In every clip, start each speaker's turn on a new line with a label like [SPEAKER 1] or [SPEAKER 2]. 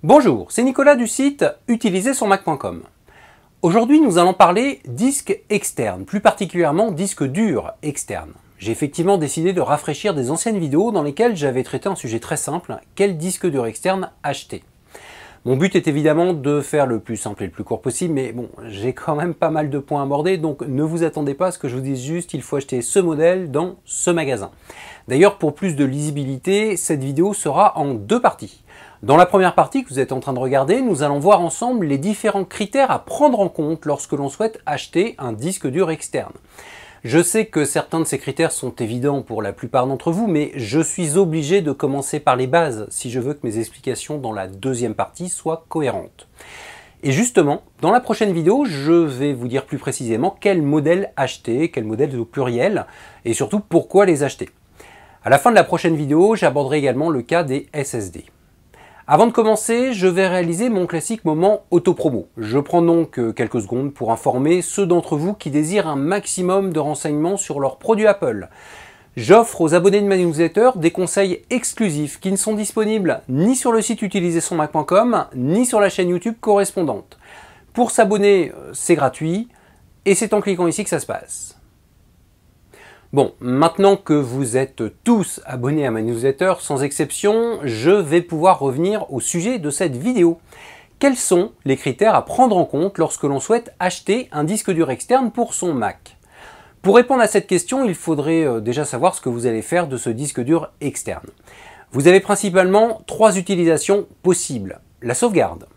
[SPEAKER 1] Bonjour, c'est Nicolas du site utilisersonmac.com. Aujourd'hui, nous allons parler disque externe, plus particulièrement disque dur externe. J'ai effectivement décidé de rafraîchir des anciennes vidéos dans lesquelles j'avais traité un sujet très simple, quel disque dur externe acheter. Mon but est évidemment de faire le plus simple et le plus court possible, mais bon, j'ai quand même pas mal de points à aborder, donc ne vous attendez pas à ce que je vous dise juste il faut acheter ce modèle dans ce magasin. D'ailleurs, pour plus de lisibilité, cette vidéo sera en deux parties. Dans la première partie que vous êtes en train de regarder, nous allons voir ensemble les différents critères à prendre en compte lorsque l'on souhaite acheter un disque dur externe. Je sais que certains de ces critères sont évidents pour la plupart d'entre vous, mais je suis obligé de commencer par les bases si je veux que mes explications dans la deuxième partie soient cohérentes. Et justement, dans la prochaine vidéo, je vais vous dire plus précisément quel modèle acheter, quel modèle au pluriel, et surtout pourquoi les acheter. À la fin de la prochaine vidéo, j'aborderai également le cas des SSD. Avant de commencer, je vais réaliser mon classique moment autopromo. Je prends donc quelques secondes pour informer ceux d'entre vous qui désirent un maximum de renseignements sur leurs produits Apple. J'offre aux abonnés de ma newsletter des conseils exclusifs qui ne sont disponibles ni sur le site utilisersonmac.com ni sur la chaîne YouTube correspondante. Pour s'abonner, c'est gratuit et c'est en cliquant ici que ça se passe. Bon, maintenant que vous êtes tous abonnés à ma newsletter, sans exception, je vais pouvoir revenir au sujet de cette vidéo. Quels sont les critères à prendre en compte lorsque l'on souhaite acheter un disque dur externe pour son Mac? Pour répondre à cette question, il faudrait déjà savoir ce que vous allez faire de ce disque dur externe. Vous avez principalement trois utilisations possibles. La sauvegarde,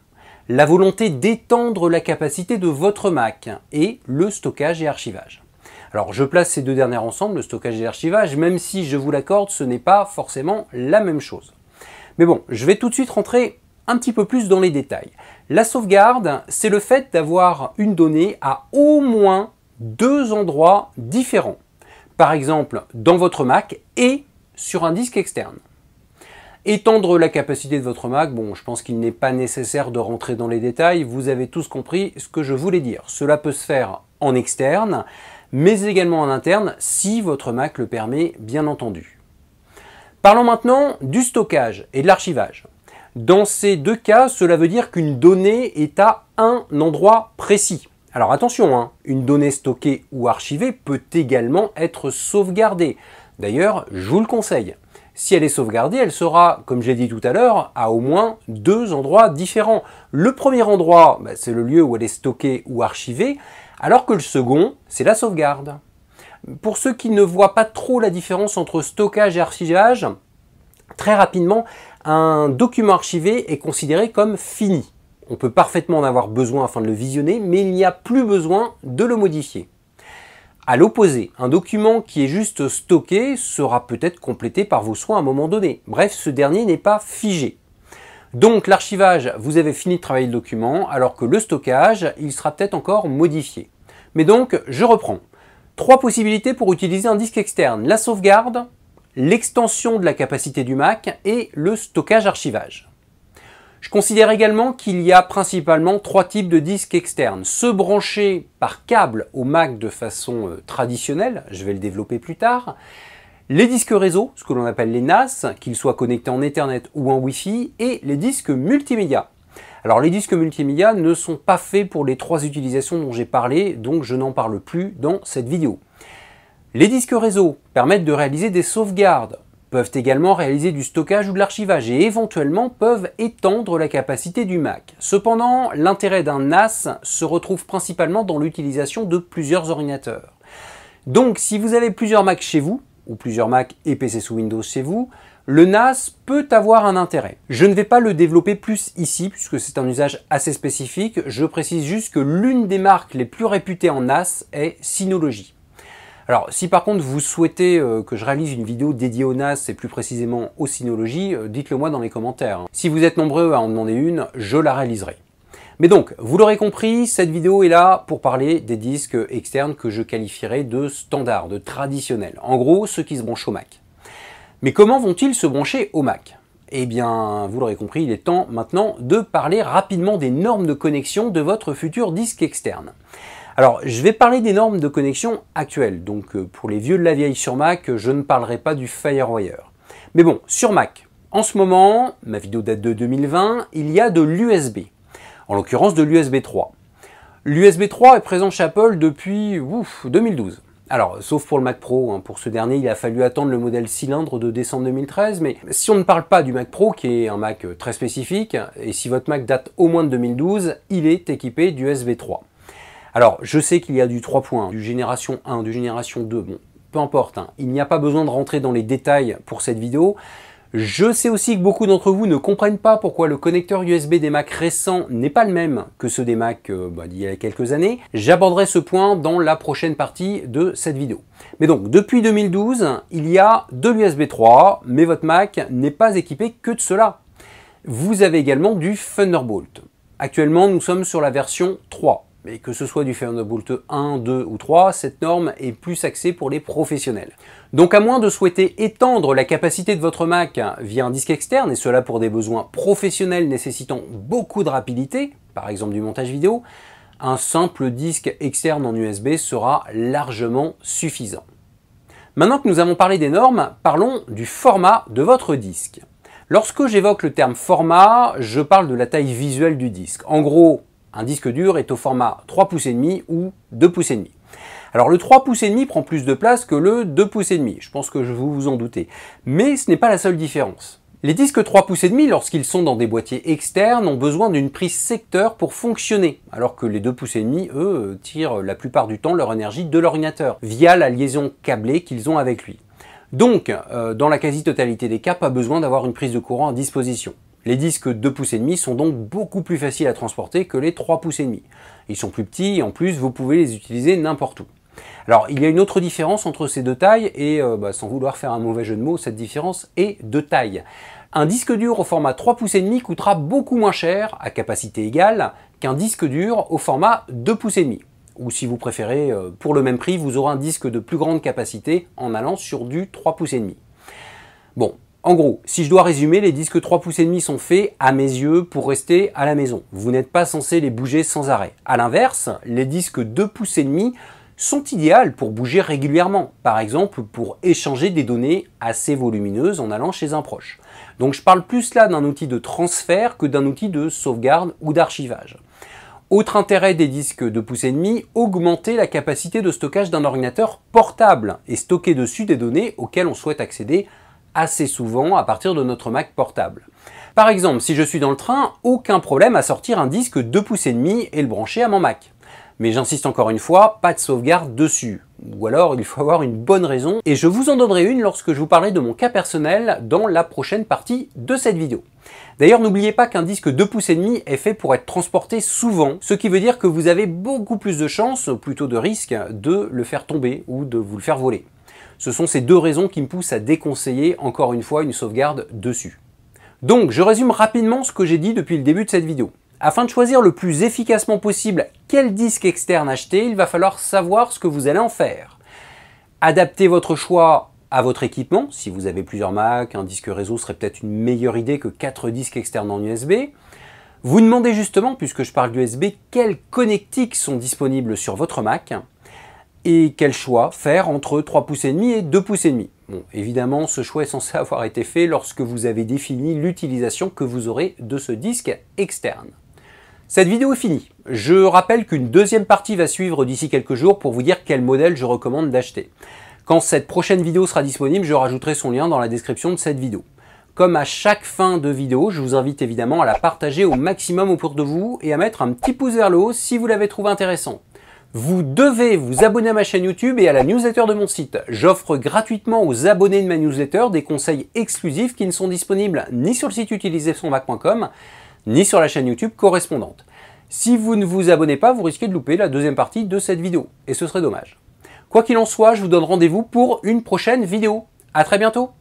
[SPEAKER 1] la volonté d'étendre la capacité de votre Mac et le stockage et archivage. Alors je place ces deux dernières ensemble, le stockage et l'archivage, même si je vous l'accorde, ce n'est pas forcément la même chose. Mais bon, je vais tout de suite rentrer un petit peu plus dans les détails. La sauvegarde, c'est le fait d'avoir une donnée à au moins deux endroits différents. Par exemple, dans votre Mac et sur un disque externe. Étendre la capacité de votre Mac, bon, je pense qu'il n'est pas nécessaire de rentrer dans les détails, vous avez tous compris ce que je voulais dire. Cela peut se faire en externe, mais également en interne si votre Mac le permet, bien entendu. Parlons maintenant du stockage et de l'archivage. Dans ces deux cas, cela veut dire qu'une donnée est à un endroit précis. Alors attention, une donnée stockée ou archivée peut également être sauvegardée. D'ailleurs, je vous le conseille. Si elle est sauvegardée, elle sera, comme j'ai dit tout à l'heure, à au moins deux endroits différents. Le premier endroit, c'est le lieu où elle est stockée ou archivée, alors que le second, c'est la sauvegarde. Pour ceux qui ne voient pas trop la différence entre stockage et archivage, très rapidement, un document archivé est considéré comme fini. On peut parfaitement en avoir besoin afin de le visionner, mais il n'y a plus besoin de le modifier. À l'opposé, un document qui est juste stocké sera peut-être complété par vos soins à un moment donné. Bref, ce dernier n'est pas figé. Donc l'archivage, vous avez fini de travailler le document, alors que le stockage, il sera peut-être encore modifié. Mais donc, je reprends. Trois possibilités pour utiliser un disque externe. La sauvegarde, l'extension de la capacité du Mac et le stockage archivage. Je considère également qu'il y a principalement trois types de disques externes. Ceux branchés par câble au Mac de façon traditionnelle, je vais le développer plus tard. Les disques réseau, ce que l'on appelle les NAS, qu'ils soient connectés en Ethernet ou en Wi-Fi, et les disques multimédia. Alors les disques multimédia ne sont pas faits pour les trois utilisations dont j'ai parlé, donc je n'en parle plus dans cette vidéo. Les disques réseau permettent de réaliser des sauvegardes, peuvent également réaliser du stockage ou de l'archivage et éventuellement peuvent étendre la capacité du Mac. Cependant, l'intérêt d'un NAS se retrouve principalement dans l'utilisation de plusieurs ordinateurs. Donc si vous avez plusieurs Macs chez vous, ou plusieurs Mac et PC sous Windows chez vous, le NAS peut avoir un intérêt. Je ne vais pas le développer plus ici, puisque c'est un usage assez spécifique. Je précise juste que l'une des marques les plus réputées en NAS est Synology. Alors, si par contre vous souhaitez que je réalise une vidéo dédiée au NAS et plus précisément au Synology, dites-le moi dans les commentaires. Si vous êtes nombreux à en demander une, je la réaliserai. Mais donc, vous l'aurez compris, cette vidéo est là pour parler des disques externes que je qualifierais de standards, de traditionnels. En gros, ceux qui se branchent au Mac. Mais comment vont-ils se brancher au Mac? Eh bien, vous l'aurez compris, il est temps maintenant de parler rapidement des normes de connexion de votre futur disque externe. Alors, je vais parler des normes de connexion actuelles. Donc, pour les vieux de la vieille sur Mac, je ne parlerai pas du FireWire. Mais bon, sur Mac, En ce moment, ma vidéo date de 2020, il y a de l'USB, en l'occurrence de l'USB 3. L'USB 3 est présent chez Apple depuis 2012. Alors, sauf pour le Mac Pro, hein. Pour ce dernier, il a fallu attendre le modèle cylindre de décembre 2013, mais si on ne parle pas du Mac Pro, qui est un Mac très spécifique, et si votre Mac date au moins de 2012, il est équipé d'USB 3. Alors, je sais qu'il y a du 3 points, du génération 1, du génération 2, bon, peu importe, hein. Il n'y a pas besoin de rentrer dans les détails pour cette vidéo. Je sais aussi que beaucoup d'entre vous ne comprennent pas pourquoi le connecteur USB des Mac récents n'est pas le même que ceux des Mac d'il y a quelques années. J'aborderai ce point dans la prochaine partie de cette vidéo. Mais donc, depuis 2012, il y a de l'USB 3, mais votre Mac n'est pas équipé que de cela. Vous avez également du Thunderbolt. Actuellement, nous sommes sur la version 3. Mais que ce soit du Thunderbolt 1, 2 ou 3, cette norme est plus axée pour les professionnels. Donc à moins de souhaiter étendre la capacité de votre Mac via un disque externe, et cela pour des besoins professionnels nécessitant beaucoup de rapidité, par exemple du montage vidéo, un simple disque externe en USB sera largement suffisant. Maintenant que nous avons parlé des normes, parlons du format de votre disque. Lorsque j'évoque le terme format, je parle de la taille visuelle du disque. En gros, un disque dur est au format 3 pouces et demi ou 2 pouces et demi. Alors le 3 pouces et demi prend plus de place que le 2 pouces et demi, je pense que vous vous en doutez. Mais ce n'est pas la seule différence. Les disques 3 pouces et demi, lorsqu'ils sont dans des boîtiers externes, ont besoin d'une prise secteur pour fonctionner, alors que les 2 pouces et demi, eux, tirent la plupart du temps leur énergie de l'ordinateur, via la liaison câblée qu'ils ont avec lui. Donc, dans la quasi-totalité des cas, pas besoin d'avoir une prise de courant à disposition. Les disques 2 pouces et demi sont donc beaucoup plus faciles à transporter que les 3 pouces et demi. Ils sont plus petits et en plus vous pouvez les utiliser n'importe où. Alors il y a une autre différence entre ces deux tailles et sans vouloir faire un mauvais jeu de mots, cette différence est de taille. Un disque dur au format 3 pouces et demi coûtera beaucoup moins cher, à capacité égale, qu'un disque dur au format 2 pouces et demi. Ou si vous préférez, pour le même prix, vous aurez un disque de plus grande capacité en allant sur du 3 pouces et demi. Bon. En gros, si je dois résumer, les disques 3 pouces et demi sont faits, à mes yeux, pour rester à la maison. Vous n'êtes pas censé les bouger sans arrêt. A l'inverse, les disques 2 pouces et demi sont idéaux pour bouger régulièrement. Par exemple, pour échanger des données assez volumineuses en allant chez un proche. Donc je parle plus là d'un outil de transfert que d'un outil de sauvegarde ou d'archivage. Autre intérêt des disques 2 pouces et demi, augmenter la capacité de stockage d'un ordinateur portable et stocker dessus des données auxquelles on souhaite accéder assez souvent à partir de notre Mac portable. Par exemple, si je suis dans le train, aucun problème à sortir un disque 2 pouces et demi et le brancher à mon Mac. Mais j'insiste encore une fois, pas de sauvegarde dessus. Ou alors il faut avoir une bonne raison, et je vous en donnerai une lorsque je vous parlerai de mon cas personnel dans la prochaine partie de cette vidéo. D'ailleurs, n'oubliez pas qu'un disque 2 pouces et demi est fait pour être transporté souvent, ce qui veut dire que vous avez beaucoup plus de chances, ou plutôt de risques, de le faire tomber ou de vous le faire voler. Ce sont ces deux raisons qui me poussent à déconseiller encore une fois une sauvegarde dessus. Donc, je résume rapidement ce que j'ai dit depuis le début de cette vidéo. Afin de choisir le plus efficacement possible quel disque externe acheter, il va falloir savoir ce que vous allez en faire. Adaptez votre choix à votre équipement. Si vous avez plusieurs Mac, un disque réseau serait peut-être une meilleure idée que 4 disques externes en USB. Vous demandez justement, puisque je parle d'USB, quels connectiques sont disponibles sur votre Mac. Et quel choix faire entre 3 pouces et demi et 2 pouces et demi. Bon, évidemment, ce choix est censé avoir été fait lorsque vous avez défini l'utilisation que vous aurez de ce disque externe. Cette vidéo est finie. Je rappelle qu'une deuxième partie va suivre d'ici quelques jours pour vous dire quel modèle je recommande d'acheter. Quand cette prochaine vidéo sera disponible, je rajouterai son lien dans la description de cette vidéo. Comme à chaque fin de vidéo, je vous invite évidemment à la partager au maximum autour de vous et à mettre un petit pouce vers le haut si vous l'avez trouvé intéressant. Vous devez vous abonner à ma chaîne YouTube et à la newsletter de mon site. J'offre gratuitement aux abonnés de ma newsletter des conseils exclusifs qui ne sont disponibles ni sur le site utilisersonmac.com, ni sur la chaîne YouTube correspondante. Si vous ne vous abonnez pas, vous risquez de louper la deuxième partie de cette vidéo, et ce serait dommage. Quoi qu'il en soit, je vous donne rendez-vous pour une prochaine vidéo. À très bientôt!